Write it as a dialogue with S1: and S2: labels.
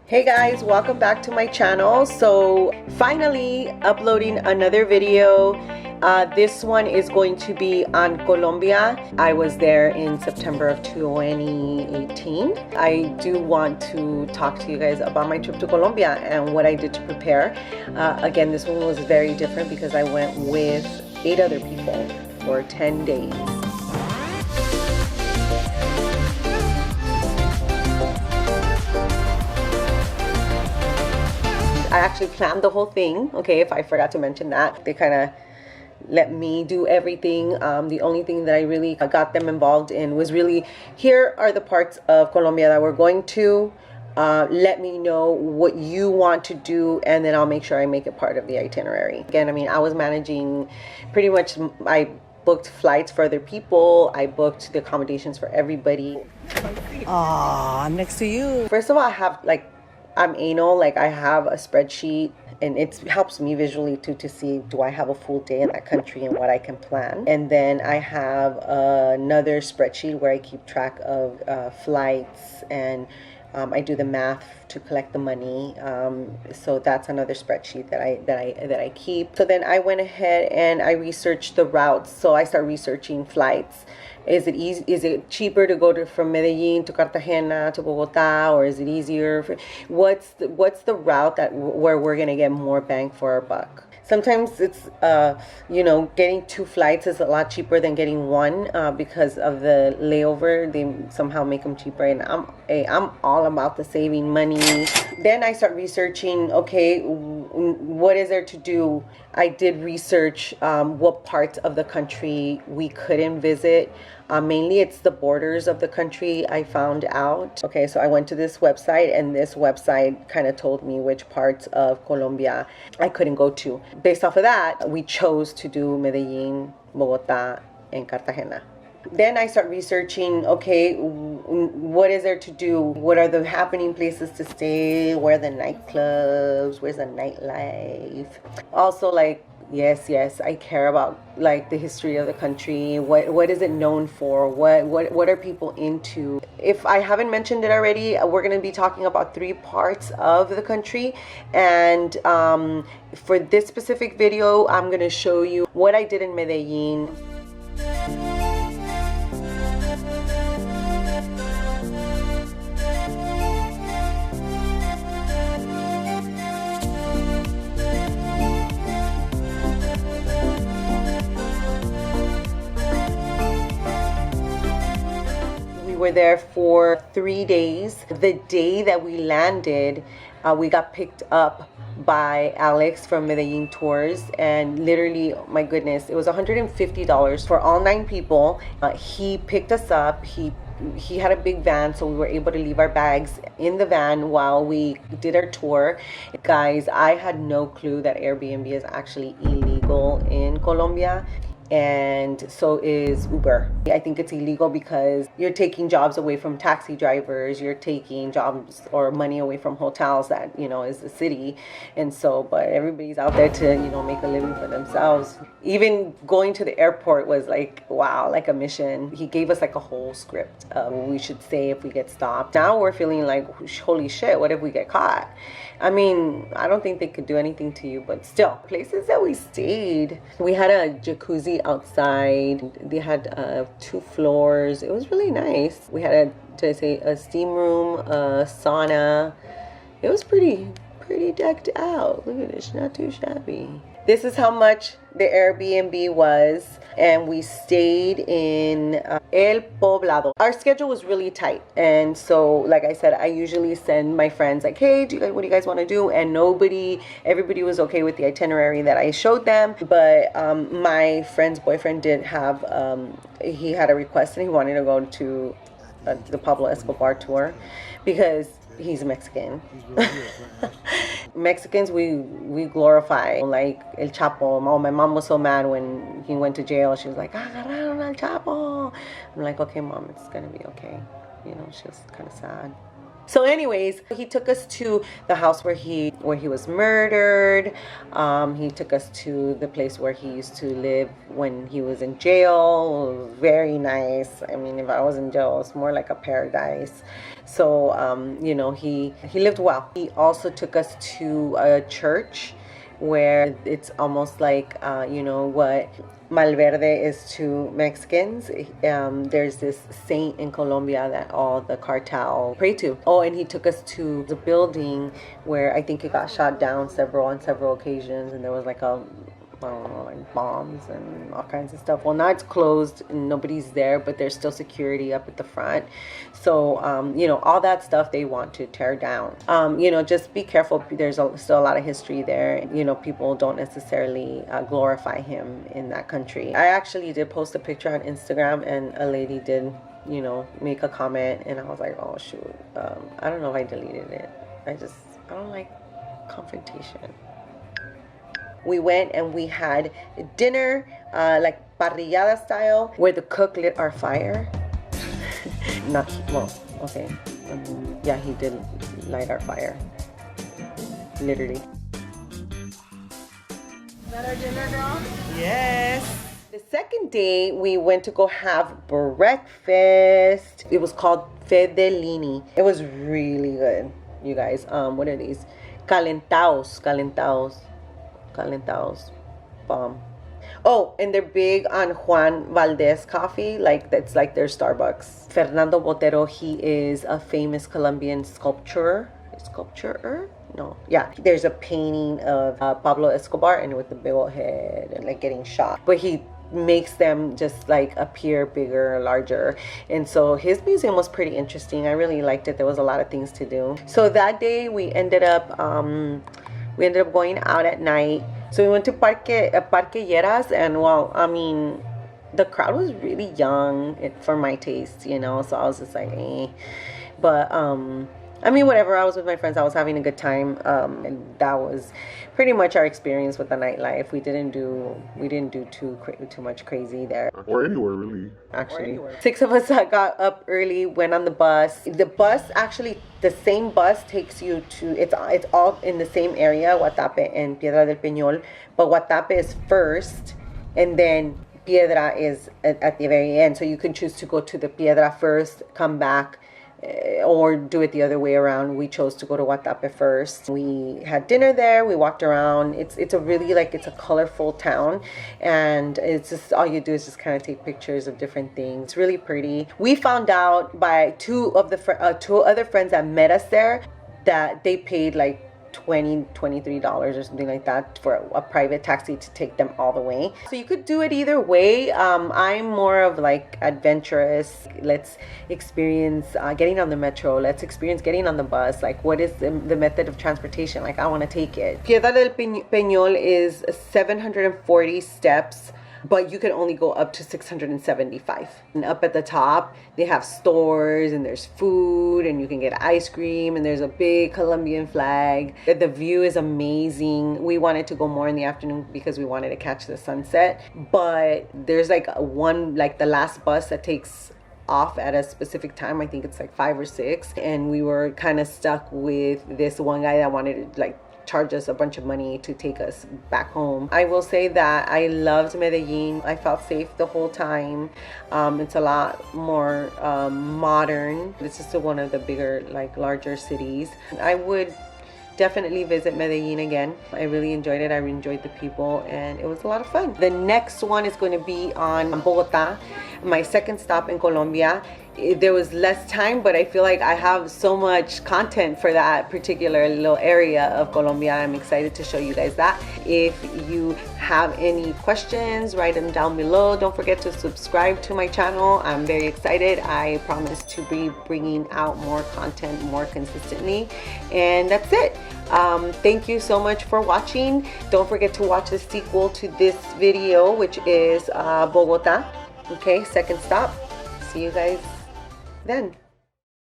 S1: Hey guys, welcome back to my channel. So finally uploading another video. This one is going to be on Colombia. I was there in September of 2018. I do want to talk to you guys about my trip to Colombia and what I did to prepare. Again, this one was very different because I went with 8 other people for 10 days. I actually planned the whole thing, okay, if I forgot to mention that. They kind of let me do everything. The only thing that I really got them involved in was really, here are the parts of Colombia that we're going to. Let me know what you want to do, and then I'll make sure I make it part of the itinerary. Again, I mean, I was managing pretty much, I booked flights for other people. I booked the accommodations for everybody.
S2: Aw, I'm next to you.
S1: First of all, I have I'm anal, I have a spreadsheet, and it helps me visually too to see, do I have a full day in that country and what I can plan. And then I have another spreadsheet where I keep track of flights, and I do the math to collect the money. So that's another spreadsheet that I keep. So then I went ahead and I researched the routes. So I start researching flights. Is it easy? Is it cheaper to go from Medellin to Cartagena to Bogota, or is it easier? What's the route where we're gonna get more bang for our buck? Sometimes it's getting 2 flights is a lot cheaper than getting one because of the layover. They somehow make them cheaper, and I'm all about the saving money. Then I start researching, okay, what is there to do? I did research what parts of the country we couldn't visit. Mainly it's the borders of the country, I found out. Okay, so I went to this website, and this website kind of told me which parts of Colombia I couldn't go to. Based off of that, we chose to do Medellin, Bogota, and Cartagena. Then I start researching, okay, what is there to do? What are the happening places to stay? Where are the nightclubs? Where's the nightlife? Also, yes, I care about the history of the country. What is it known for? What are people into? If I haven't mentioned it already, we're going to be talking about 3 parts of the country, and for this specific video, I'm going to show you what I did in Medellin. We were there for 3 days. The day that we landed, we got picked up by Alex from Medellin Tours, and literally, my goodness, it was $150 for all 9 people. He picked us up. He had a big van, so we were able to leave our bags in the van while we did our tour. Guys, I had no clue that Airbnb is actually illegal in Colombia, and so is Uber. I think it's illegal because you're taking jobs away from taxi drivers, you're taking jobs or money away from hotels that, is the city. And so, but everybody's out there to, make a living for themselves. Even going to the airport was wow, like a mission. He gave us a whole script of what we should say if we get stopped. Now we're feeling holy shit, what if we get caught? I mean, I don't think they could do anything to you, but still, places that we stayed, we had a jacuzzi outside. They had 2 floors. It was really nice. We had a steam room, a sauna. It was pretty decked out. Look at this, not too shabby. This is how much the Airbnb was, and we stayed in El Poblado. Our schedule was really tight, and so like I said, I usually send my friends hey, what do you guys want to do? And everybody was okay with the itinerary that I showed them, but my friend's boyfriend did have, he had a request, and he wanted to go to the Pablo Escobar tour because he's Mexican. Mexicans, we glorify El Chapo. Oh, my mom was so mad when he went to jail. She was like, agarraron al Chapo. I'm like, okay, mom, it's gonna be okay. She was kind of sad. So anyways, he took us to the house where he was murdered. He took us to the place where he used to live when he was in jail. Very nice. I mean, if I was in jail, it's more like a paradise. So you know, he lived well. He also took us to a church where it's almost like you know what Malverde is to Mexicans. There's this saint in Colombia that all the cartel pray to. Oh, and he took us to the building where I think it got shot down on several occasions, and there was like a I don't know, like bombs and all kinds of stuff. Well, now it's closed and nobody's there, but there's still security up at the front. So, you know, all that stuff they want to tear down. You know, just be careful. There's still a lot of history there. You know, people don't necessarily glorify him in that country. I actually did post a picture on Instagram, and a lady did, you know, make a comment, and I was like, oh, shoot. I don't know if I deleted it. I don't like confrontation. We went and we had dinner, like parrillada style, where the cook lit our fire. Okay. Yeah, he did light our fire. Literally.
S2: Is that our dinner, girl? Yes.
S1: The second day, we went to go have breakfast. It was called Fedellini. It was really good, you guys. What are these? Calentados. Bomb. Oh, and they're big on Juan Valdez coffee. Like, that's like their Starbucks. Fernando Botero, he is a famous Colombian sculpturer. No. Yeah. There's a painting of Pablo Escobar, and with the big old head and like getting shot. But he makes them just like appear bigger, larger. And so his museum was pretty interesting. I really liked it. There was a lot of things to do. So that day we ended up going out at night. So we went to Parque Lleras, and well, I mean, the crowd was really young for my taste, you know, so I was just like, eh. But I mean, whatever. I was with my friends. I was having a good time, and that was pretty much our experience with the nightlife. We didn't do too much crazy there,
S3: or anywhere really.
S1: Actually, 6 of us got up early, went on the bus. The bus actually, the same bus takes you to. It's all in the same area, Guatape and Piedra del Peñol, but Guatape is first, and then Piedra is at the very end. So you can choose to go to the Piedra first, come back, or do it the other way around. We chose to go to Guatape first. We had dinner there. We walked around. It's a really, like, it's a colorful town, and it's just, all you do is just kind of take pictures of different things. It's really pretty. We found out by two other friends that met us there that they paid like $23 or something like that for a private taxi to take them all the way. So you could do it either way. I'm more of like adventurous. Let's experience getting on the metro. Let's experience getting on the bus. Like, what is the method of transportation? Like, I want to take it. Piedra del Peñol is 740 steps, but you can only go up to 675. And up at the top, they have stores, and there's food, and you can get ice cream, and there's a big Colombian flag. The view is amazing. We wanted to go more in the afternoon because we wanted to catch the sunset, but there's like the last bus that takes off at a specific time. I think it's like 5 or 6, and we were kind of stuck with this one guy that wanted to like charge us a bunch of money to take us back home. I will say that I loved Medellin. I felt safe the whole time. It's a lot more modern. This is one of the bigger, like, larger cities. I would definitely visit Medellin again. I really enjoyed it. I enjoyed the people, and it was a lot of fun. The next one is going to be on Bogota, my second stop in Colombia. There was less time, but I feel like I have so much content for that particular little area of Colombia. I'm excited to show you guys that. If you have any questions, write them down below. Don't forget to subscribe to my channel. I'm very excited. I promise to be bringing out more content more consistently. And that's it. Thank you so much for watching. Don't forget to watch the sequel to this video, which is Bogota. Okay, second stop. See you guys then.